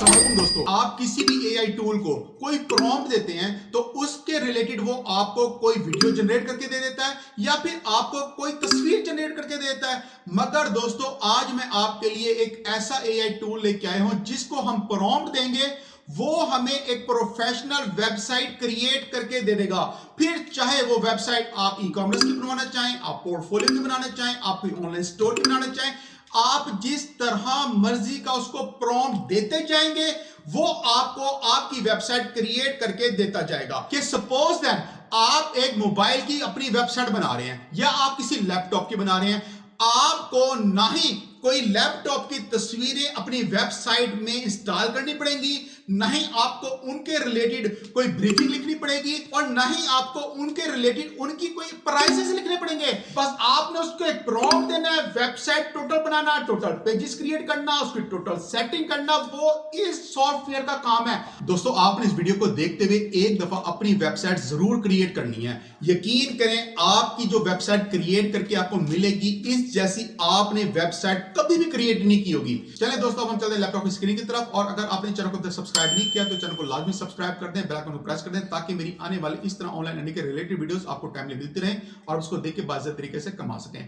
अस्सलाम वालेकुम दोस्तों, आप किसी भी एआई टूल को कोई प्रॉम्प्ट देते हैं तो उसके रिलेटेड वो आपको कोई वीडियो जनरेट करके दे देता है या फिर आपको कोई तस्वीर जनरेट करके दे देता है। मगर दोस्तों आज मैं आपके लिए एक ऐसा एआई टूल लेके आया हूं जिसको हम प्रॉम्प्ट देंगे, वो हमें एक प्रोफेशनल वेबसाइट क्रिएट करके दे देगा। फिर चाहे वो वेबसाइट आप ई कॉमर्स की बनवाना चाहें, आप पोर्टफोलियो की बनाना चाहें, आप कोई ऑनलाइन स्टोर की बनाना चाहें, आप जिस तरह मर्जी का उसको प्रॉम्प्ट देते जाएंगे वो आपको आपकी वेबसाइट क्रिएट करके देता जाएगा। कि सपोज दैट आप एक मोबाइल की अपनी वेबसाइट बना रहे हैं या आप किसी लैपटॉप की बना रहे हैं, आपको ना ही कोई लैपटॉप की तस्वीरें अपनी वेबसाइट में इंस्टॉल करनी पड़ेंगी, ना ही आपको उनके रिलेटेड कोई ब्रीफिंग लिखनी पड़ेगी और ना ही आपको उनके रिलेटेड उनकी कोई प्राइसेस लिखने पड़ेंगे। बस आपने उसको एक प्रॉम्प्ट देना है, वेबसाइट टोटल बनाना, टोटल पेजेस क्रिएट करना, उसकी टोटल सेटिंग करना, वो इस सॉफ्टवेयर का काम है। दोस्तों आपने इस वीडियो को देखते हुए एक दफा अपनी वेबसाइट जरूर क्रिएट करनी है। यकीन करें आपकी जो वेबसाइट क्रिएट करके आपको मिलेगी इस जैसी आपने वेबसाइट कभी भी क्रिएट नहीं की होगी। चलिए दोस्तों अब हम चलते हैं लैपटॉप की स्क्रीन की तरफ, और अगर आपने चैनल को सब्सक्राइब नहीं किया तो चैनल को लाजमी सब्सक्राइब कर दें, बेल आइकन को प्रेस कर दें ताकि मेरी आने वाली इस तरह ऑनलाइन अर्निंग के रिलेटेड वीडियोस आपको टाइमली मिलती रहें और उसको देख के बाज़ तरीके से कमा सकें।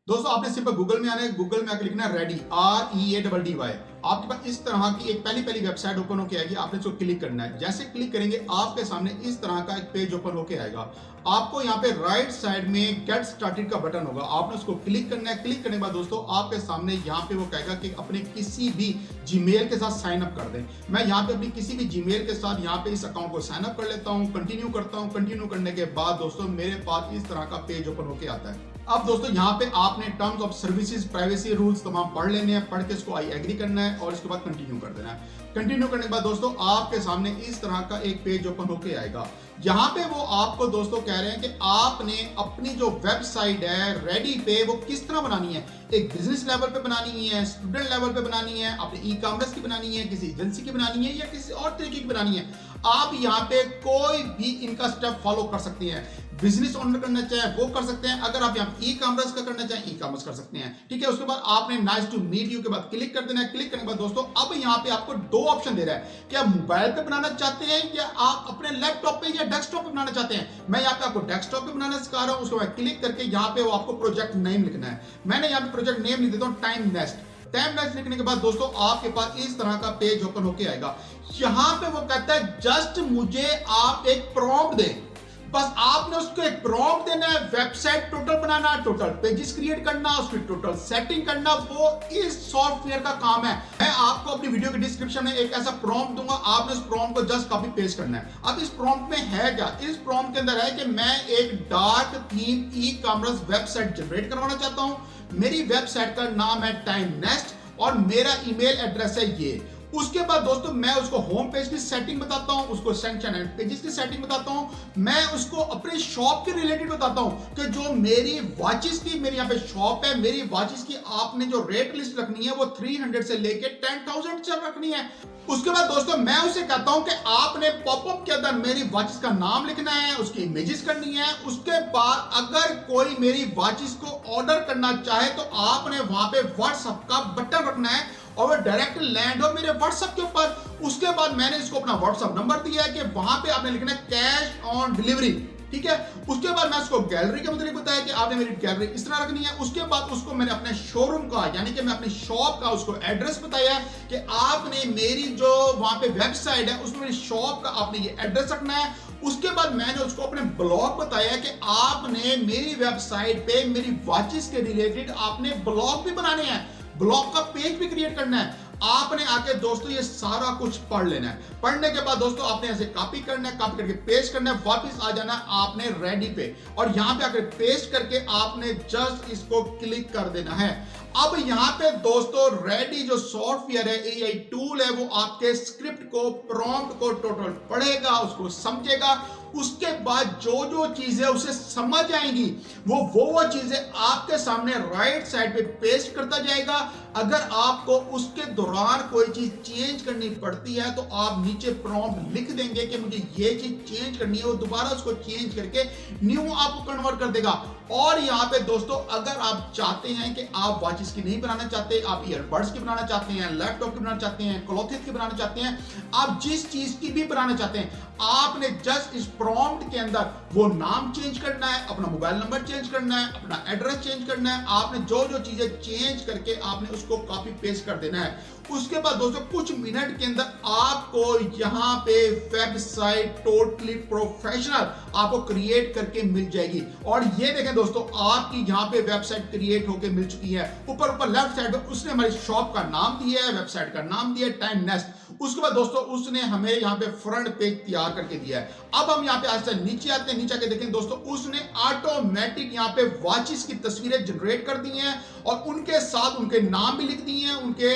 दोस्तों आपने सिंपल गूगल में आना है, गूगल में आकर लिखना है रेडी, READY। आपके पास इस तरह की एक पहली वेबसाइट ओपन होकर आएगी, आपने इसको क्लिक करना है। जैसे क्लिक करेंगे आपके सामने इस तरह का एक पेज ओपन होकर आएगा। आपको यहाँ पे राइट साइड में गेट स्टार्टेड का बटन होगा, आपने उसको क्लिक करना है। क्लिक करने के बाद दोस्तों आपके सामने यहाँ पे वो कहेगा कि अपने किसी भी जीमेल के साथ साइन अप कर दें। मैं यहाँ पे अपनी किसी भी जीमेल के साथ यहाँ पे इस अकाउंट को साइन अप कर लेता हूँ, कंटिन्यू करता हूँ। कंटिन्यू करने के बाद दोस्तों मेरे पास इस तरह का पेज ओपन होकर आता है। अब दोस्तों यहाँ पे आपने terms of services, privacy rules तमाम पढ़ लेने हैं, पढ़ के इसको आई एग्री करना है और इसके बाद कंटिन्यू कर देना है। कंटिन्यू करने के बाद दोस्तों आपके सामने इस तरह का एक पेज ओपन होके आएगा। यहाँ पे वो आपको दोस्तों कह रहे हैं कि आपने अपनी जो वेबसाइट है रेडी पे वो किस तरह बनानी है। एक बिजनेस लेवल पे बनानी है, स्टूडेंट लेवल पे बनानी है, अपनी ई कॉमर्स की बनानी है, किसी एजेंसी की बनानी है या किसी और तरीके की बनानी है। आप यहाँ पे कोई भी इनका स्टेप फॉलो कर सकते हैं। बिजनेस ओनर करना चाहे वो कर सकते हैं, अगर आप यहाँ ई कॉमर्स का करना चाहें ई कॉमर्स कर सकते हैं। ठीक है, उसके बाद आपने नाइस टू मीट यू के बाद क्लिक कर देना है। क्लिक करने के बाद दोस्तों अब यहाँ पे आपको दो ऑप्शन दे रहा है कि आप मोबाइल पे बनाना चाहते हैं या आप अपने लैपटॉप पे या डेस्कटॉप पे बनाना चाहते हैं। मैं यहाँ पे आपको डेस्कटॉप पे बनाना सिखा रहा हूँ। उसके बाद क्लिक करके यहाँ पे वो आपको प्रोजेक्ट नेम लिखना है। मैंने यहाँ पे प्रोजेक्ट नेम लिख देता हूँ टाइम नेस्ट। टाइम नेस्ट लिखने के बाद दोस्तों आपके पास इस तरह का पेज ओपन होके आएगा। यहाँ पे वो कहता है जस्ट मुझे आप एक प्रॉम्प्ट दें, बस आपने उसको एक प्रॉम्प्ट देना है, वेबसाइट टोटल बनाना, टोटल पेजेस क्रिएट करना, उसकी टोटल सेटिंग करना, वो इस सॉफ्टवेयर का काम है। मैं आपको अपनी वीडियो के डिस्क्रिप्शन में एक ऐसा प्रॉम्प्ट दूंगा, आपने उस प्रॉम्प्ट को जस्ट कॉपी पेस्ट करना है। अब इस प्रॉम्प्ट में है क्या? इस प्रॉम्प्ट के अंदर है कि मैं एक dark theme e commerce website generate करवाना चाहता हूं। मेरी वेबसाइट का नाम है टाइम नेस्ट और मेरा ईमेल एड्रेस है ये। उसके बाद दोस्तों मैं उसको होम पेज की सेटिंग बताता हूं, उसको सेक्शन एंड पेजेस की सेटिंग बताता हूं, मैं उसको अपने शॉप के रिलेटेड बताता हूं कि जो मेरी वॉचेस की मेरी यहाँ पे शॉप है, मेरी वॉचेस की आपने जो रेट लिस्ट रखनी है वो 300 से लेके 10,000 तक रखनी है। उसके बाद दोस्तों मैं उसे कहता हूं कि आपने पॉपअप के अंदर मेरी वॉचेस का नाम लिखना है, उसकी इमेजेस करनी है। उसके बाद अगर कोई मेरी वॉचेस को ऑर्डर करना चाहे तो आपने वहां पे व्हाट्सएप का बटन रखना है और वो डायरेक्ट लैंड हो मेरे व्हाट्सएप के ऊपर। उसके बाद मैंने इसको अपना व्हाट्सएप नंबर दिया है कि वहां पे आपने लिखना है कैश ऑन डिलीवरी। ठीक है, उसके बाद मैं उसको गैलरी के मतलब बताया कि आपने मेरी गैलरी इस तरह रखनी है। उसके बाद उसको मैंने अपने शोरूम का यानी कि मैं अपनी शॉप का उसको एड्रेस बताया है कि आपने मेरी जो वहां पे वेबसाइट है उसमें मेरी शॉप का आपने ये एड्रेस रखना है। उसके बाद मैंने उसको अपने ब्लॉग बताया कि आपने मेरी वेबसाइट पे मेरी वॉचेस के रिलेटेड आपने ब्लॉग भी बनाने हैं, ब्लॉग का पेज भी क्रिएट करना है। आपने आके दोस्तों ये सारा कुछ पढ़ लेना है। पढ़ने के बाद दोस्तों आपने ऐसे कॉपी करना है, कॉपी करके पेस्ट करना है, वापस आ जाना है आपने रेडी पे और यहां पे आकर पेस्ट करके आपने जस्ट इसको क्लिक कर देना है। अब यहां पे दोस्तों रेडी जो सॉफ्टवेयर है एआई टूल है वो आपके स्क्रिप्ट को प्रॉम्प्ट को टोटल पढ़ेगा, उसको समझेगा। उसके बाद जो जो चीजें उसे समझ आएंगी वो चीजें आपके सामने राइट साइड पे पेस्ट करता जाएगा। अगर आपको उसके दौरान कोई चीज चेंज करनी पड़ती है तो आप नीचे प्रॉम्प्ट लिख देंगे कि मुझे ये चीज चेंज करनी है, वो दोबारा उसको चेंज करके न्यू आपको कन्वर्ट कर देगा। और यहाँ पे दोस्तों अगर आप चाहते हैं कि आप वॉचेस की नहीं बनाना चाहते, आप ईयरबड्स की बनाना चाहते हैं, लैपटॉप की बनाना चाहते हैं, क्लॉथेस की बनाना चाहते हैं, आप जिस चीज की भी बनाना चाहते हैं, आपने जस्ट इस प्रॉम्प्ट के अंदर वो नाम चेंज करना है, अपना मोबाइल नंबर चेंज करना है, अपना एड्रेस चेंज करना है। आपने जो जो चीजें चेंज करके आपने उसको कॉपी पेस्ट कर देना है। उसके बाद दोस्तों कुछ मिनट के अंदर आपको यहाँ पे वेबसाइट टोटली प्रोफेशनल आपको क्रिएट करके मिल जाएगी। और ये देखें दोस्तों, आपकी यहाँ पे वेबसाइट क्रिएट होके मिल चुकी है। ऊपर ऊपर लेफ्ट साइड पे उसने हमारी शॉप का नाम दिया है, वेबसाइट का नाम दिया है, टाइम नेस्ट। उसके बाद दोस्तों उसने हमें यहाँ पे फ्रंट पेज तैयार करके दिया है। अब हम यहाँ पे आज से नीचे आते हैं, नीचे आके देखें दोस्तों, उसने ऑटोमेटिक यहाँ पे वॉचेस की तस्वीरें जनरेट कर दी हैं और उनके साथ उनके नाम भी लिख दिए हैं, उनके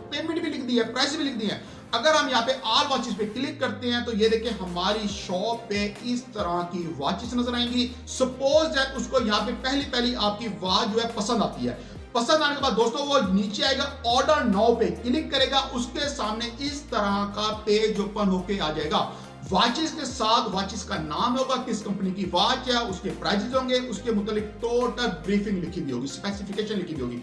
पेमेंट भी लिख दी है, प्राइस भी लिख दी है। अगर हम यहाँ पे ऑल वॉचेस पे क्लिक करते हैं तो ये देखिए हमारी शॉप पे इस तरह की वॉचेस नजर आएंगी। सपोज दैट उसको यहाँ पे पहली आपकी वॉच जो है पसंद आती है। पसंद आने के बाद दोस्तों वो नीचे आएगा, ऑर्डर नाउ पे क्लिक करेगा, उसके सामने इस तरह का पेज ओपन होके आ जाएगा। वॉचेस के साथ वॉचेस का नाम होगा, किस कंपनी की वॉच है, उसके प्राइसेस होंगे, उसके मुतालिक टोटल ब्रीफिंग लिखी हुई होगी, स्पेसिफिकेशन लिखी हुई होगी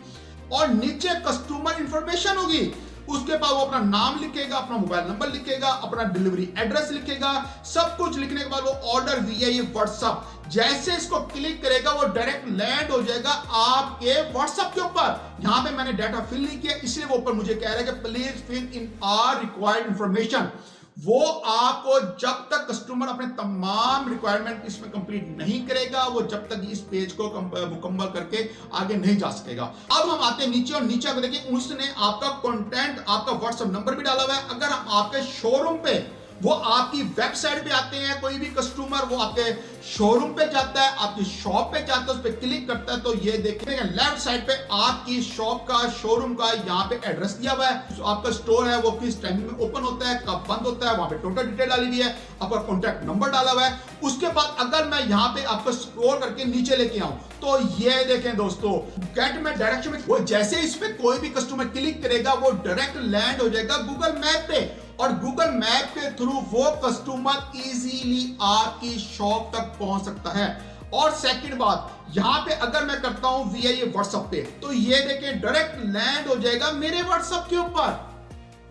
और नीचे कस्टमर इंफॉर्मेशन होगी। उसके बाद वो अपना नाम लिखेगा, अपना मोबाइल नंबर लिखेगा, अपना डिलीवरी एड्रेस लिखेगा। सब कुछ लिखने के बाद वो ऑर्डर विया ये व्हाट्सएप, जैसे इसको क्लिक करेगा वो डायरेक्ट लैंड हो जाएगा आपके व्हाट्सएप के ऊपर। यहां पे मैंने डाटा फिल नहीं किया इसलिए वो ऊपर मुझे कह रहा है कि please fill in are required information. वो आपको जब तक कस्टमर अपने तमाम रिक्वायरमेंट इसमें कंप्लीट नहीं करेगा, वो जब तक इस पेज को मुकम्मल करके आगे नहीं जा सकेगा। अब हम आते हैं नीचे और नीचे आगे देखिए उसने आपका कंटेंट, आपका व्हाट्सएप नंबर भी डाला हुआ है। अगर हम आपके शोरूम पे, वो आपकी वेबसाइट पे आते हैं, कोई भी कस्टमर वो आपके शोरूम पे जाता है, आपकी शॉप पे जाता है, उस पे क्लिक करता है तो ये देखिए लेफ्ट साइड पे आपकी शॉप का, शोरूम का यहाँ पे एड्रेस दिया हुआ है। आपका स्टोर है वो किस टाइमिंग में ओपन होता है, कब बंद होता है, वहां पे टोटल डिटेल डाली हुई है, आपका कॉन्टैक्ट नंबर डाला हुआ है। उसके बाद अगर मैं यहाँ पे आपको स्क्रॉल करके नीचे लेके आऊं तो ये देखें दोस्तों, गेट में डायरेक्शन में वो जैसे इस पे कोई भी कस्टमर क्लिक करेगा वो डायरेक्ट लैंड हो जाएगा गूगल मैप पे और गूगल मैप के थ्रू वो कस्टमर इजीली आपकी शॉप तक पहुंच सकता है। और सेकंड बात, यहां पे अगर मैं करता हूं वीआई ये व्हाट्सएप पे तो ये देखिए डायरेक्ट लैंड हो जाएगा मेरे व्हाट्सएप के ऊपर।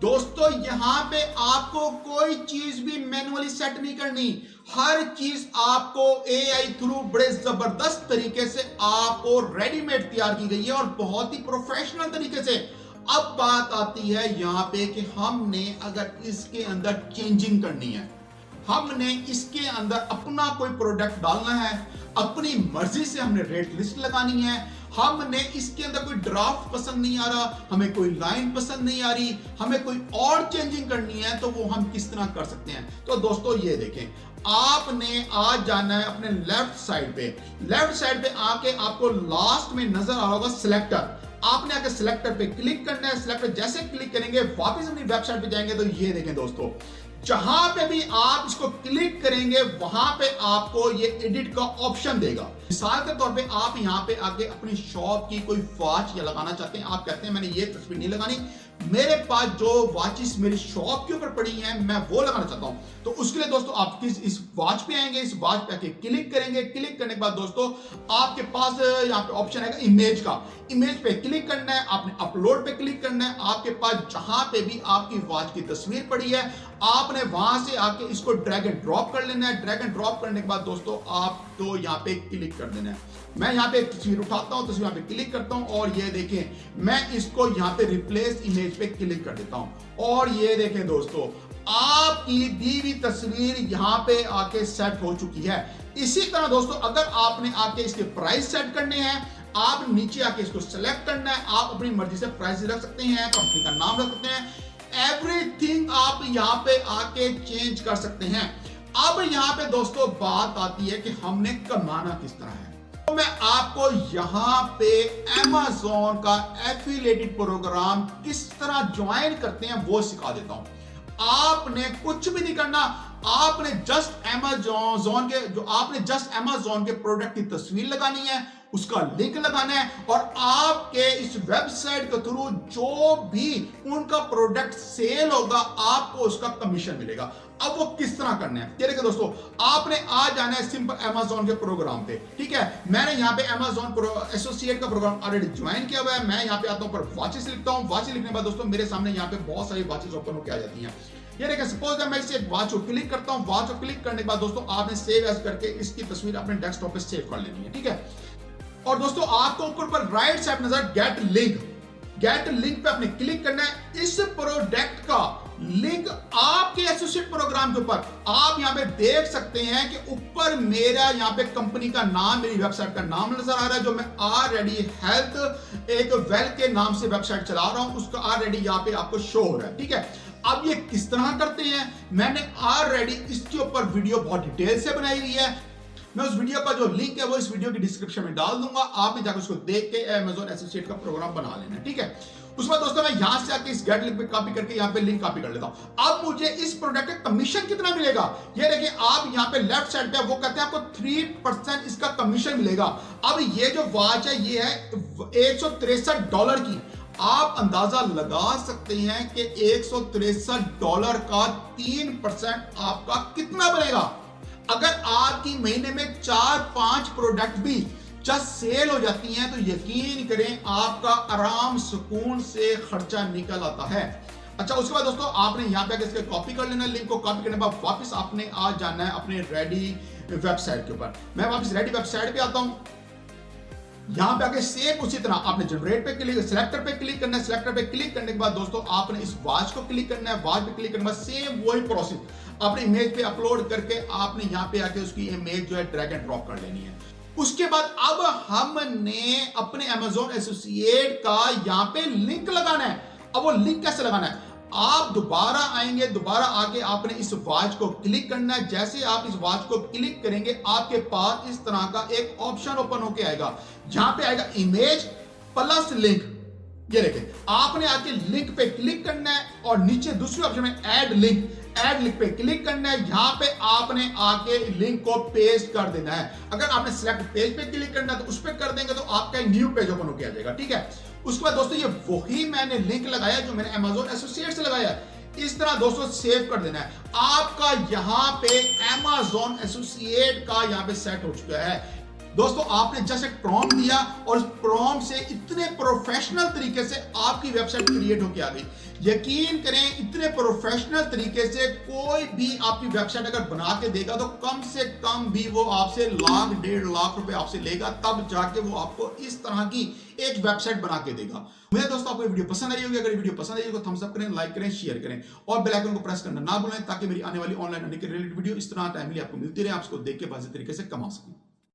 दोस्तों यहां पे आपको कोई चीज भी मैन्युअली सेट नहीं करनी, हर चीज आपको एआई थ्रू बड़े जबरदस्त तरीके से आपको रेडीमेड तैयार की गई है और बहुत ही प्रोफेशनल तरीके से। अब बात आती है यहां पे कि हमने अगर इसके अंदर चेंजिंग करनी है, हमने इसके अंदर अपना कोई प्रोडक्ट डालना है, अपनी मर्जी से हमने रेट लिस्ट लगानी है, हमने इसके अंदर कोई ड्राफ्ट पसंद नहीं आ रहा, हमें कोई लाइन पसंद नहीं आ रही, हमें कोई और चेंजिंग करनी है तो वो हम किस तरह कर सकते हैं। तो दोस्तों ये देखें, आपने आज जाना है अपने लेफ्ट साइड पे, लेफ्ट साइड पे आके आपको लास्ट में नजर आ रहा होगा सिलेक्टर, आपने आके सिलेक्टर पे क्लिक करना है। सिलेक्टर जैसे क्लिक करेंगे वापस अपनी वेबसाइट पे जाएंगे तो ये देखें दोस्तों, जहां पे भी आप इसको क्लिक करेंगे वहां पे आपको ये एडिट का ऑप्शन देगा। मिसाल के तौर पे आप यहां पे आके अपनी शॉप की कोई वॉच या लगाना चाहते हैं, आप कहते हैं मैंने ये तस्वीर नहीं लगानी, मेरे पास जो वॉचेस मेरी शॉप के ऊपर पड़ी हैं मैं वो लगाना चाहता हूं, तो उसके लिए दोस्तों आप इस वॉच पे आएंगे, इस वॉच पे आके क्लिक करेंगे। क्लिक करने के बाद दोस्तों आपके पास यहाँ पे ऑप्शन आएगा इमेज का, इमेज पे क्लिक करना है, आपने अपलोड पे क्लिक करना है। आपके पास जहां पे भी आपकी वॉच की तस्वीर पड़ी है आपने वहां से आके इसको ड्रैग एंड ड्रॉप कर लेना है। ड्रैग एंड ड्रॉप करने के बाद दोस्तों आपको यहाँ पे क्लिक कर देना है। मैं यहाँ पे एक तस्वीर उठाता हूँ, तस्वीर यहाँ पे क्लिक करता हूँ और ये देखें मैं इसको यहाँ पे रिप्लेस इमेज पे क्लिक कर देता हूँ और ये देखें दोस्तों आपकी दी हुई तस्वीर यहाँ पे आके सेट हो चुकी है। इसी तरह दोस्तों अगर आपने आके इसके प्राइस सेट करने हैं, आप नीचे आके इसको सेलेक्ट करना है, आप अपनी मर्जी से प्राइस रख सकते हैं, कंपनी का नाम रख सकते हैं, एवरीथिंग आप यहाँ पे आके चेंज कर सकते हैं। अब यहाँ पे दोस्तों बात आती है कि हमने कमाना किस तरह है। तो मैं आपको यहाँ पे Amazon का एफिलिएटेड प्रोग्राम किस तरह ज्वाइन करते हैं वो सिखा देता हूं। आपने कुछ भी नहीं करना, आपने जस्ट Amazon के प्रोडक्ट की तस्वीर लगानी है, उसका लिंक लगाना है और आपके इस वेबसाइट के थ्रू जो भी उनका प्रोडक्ट सेल होगा आपको उसका कमीशन मिलेगा। अब वो किस तरह करना है, ये देखिए दोस्तों, आपने आज जाना है सिंपल Amazon के प्रोग्राम पे, ठीक है। मैंने यहाँ पे Amazon एसोसिएट का प्रोग्राम ऑलरेडी ज्वाइन किया हुआ है। मैं यहाँ पे आता हूँ पर वॉचेस लिखता हूँ। वॉचेस लिखने के बाद दोस्तों मेरे सामने यहाँ पे बहुत सारी वॉचेस ओपन होकर आ जाती हैं। ये देखिए सपोज मैं इसे एक वॉच को क्लिक करता हूँ। वॉच को क्लिक करने के बाद दोस्तों आपने सेव एज करके इसकी तस्वीर अपने डेस्कटॉप पे सेव कर लेनी है, ठीक है। और दोस्तों आपको ऊपर पर राइट साइड नजर गेट लिंक, गेट लिंक पे आपने क्लिक करना है। इस प्रोडक्ट का लिंक आपके एसोसिएट प्रोग्राम के ऊपर आप यहां पे देख सकते हैं कि ऊपर मेरा यहां पे कंपनी का नाम, मेरी वेबसाइट का नाम नजर आ रहा है, जो मैं ऑलरेडी हेल्थ एक वेल के नाम से वेबसाइट चला रहा हूं, उसका ऑलरेडी यहां पे आपको शो हो रहा है, ठीक है। अब ये किस तरह करते हैं, मैंने ऑलरेडी इसके ऊपर वीडियो बहुत डिटेल से बनाई हुई है। मैं उस वीडियो का जो लिंक है वो इस वीडियो की डिस्क्रिप्शन में डाल दूंगा, आपने जाकर उसको देख के Amazon एसोसिएट का प्रोग्राम बना लेना है, ठीक है। उसके बाद दोस्तों मैं यहां से आके इस गेट लिंक पे कॉपी करके यहां पे लिंक कॉपी कर लेता हूं। अब मुझे इस प्रोडक्ट का कमीशन कितना मिलेगा, ये देखिए आप यहां पे लेफ्ट साइड पे वो कहते हैं आपको 3% इसका कमीशन मिलेगा। अब ये जो वॉच है ये है $163 की। आप अंदाजा लगा सकते हैं कि $163 का 3% आपका कितना बनेगा। अगर आपकी महीने में 4-5 प्रोडक्ट भी जस्ट सेल हो जाती हैं तो यकीन करें आपका आराम सुकून से खर्चा निकल आता है। अच्छा, उसके बाद दोस्तों आपने यहां पे इसके कॉपी कर लेना, लिंक को कॉपी करने के बाद वापस आपने आ जाना है अपने रेडी वेबसाइट के ऊपर। मैं वापस रेडी वेबसाइट पे आता हूं। यहां पे आके सेम उसी तरह आपने जनरेट पे क्लिक, सिलेक्टर पे क्लिक करना है। सिलेक्टर पे क्लिक करने के बाद दोस्तों आपने इस वॉच को क्लिक करना है। वॉच पे क्लिक करने के बाद सेम वही प्रोसेस अपने इमेज पे अपलोड करके आपने यहां पे आके उसकी इमेज जो है ड्रैग एंड ड्रॉप कर लेनी है। उसके बाद अब हमने अपने Amazon एसोसिएट का यहां पे लिंक लगाना है। अब वो लिंक कैसे लगाना है, आप दोबारा आएंगे, दोबारा आके आपने इस वॉच को क्लिक करना है। जैसे आप इस वॉच को क्लिक करेंगे आपके पास इस तरह का एक ऑप्शन ओपन होके आएगा, जहां पे आएगा इमेज प्लस लिंक। ये देखिए आपने आके लिंक पे क्लिक करना है और नीचे दूसरे ऑप्शन में ऐड लिंक, ऐड लिंक पे क्लिक करना है। यहां पे आपने आके लिंक को पेस्ट कर देना है। अगर आपने सिलेक्ट पेज पे क्लिक करना है तो उस पे कर देंगे तो आपका एक न्यू पेज ओपन होके आ जाएगा, ठीक है। उसके बाद दोस्तों ये वही मैंने लिंक लगाया जो मैंने Amazon एसोसिएट से लगाया है। इस तरह दोस्तों सेव कर देना है। आपका यहां पे Amazon एसोसिएट का यहां पे सेट हो चुका है। दोस्तों आपने जस्ट एक प्रॉम्प्ट दिया और उस प्रॉम्प्ट से इतने प्रोफेशनल तरीके से आपकी वेबसाइट क्रिएट होकर आ गई। यकीन करें इतने प्रोफेशनल तरीके से कोई भी आपकी वेबसाइट अगर बना के देगा तो कम से कम भी वो आपसे लाख 1.5 लाख रुपए आपसे लेगा, तब जाके वो आपको इस तरह की एक वेबसाइट बना के देगा। मुझे दोस्तों आपको वीडियो पसंद आई होगी, अगर वीडियो पसंद आई हो तो थम्स अप करें, लाइक करें, शेयर करें और बेल आइकन को प्रेस करना ना भूलें ताकि मेरी आने वाली ऑनलाइन अर्निंग के रिलेटेड वीडियो इस तरह टाइमली आपको मिलती रहे, आप उसको देख के वाज़ेह तरीके से कमा सकें।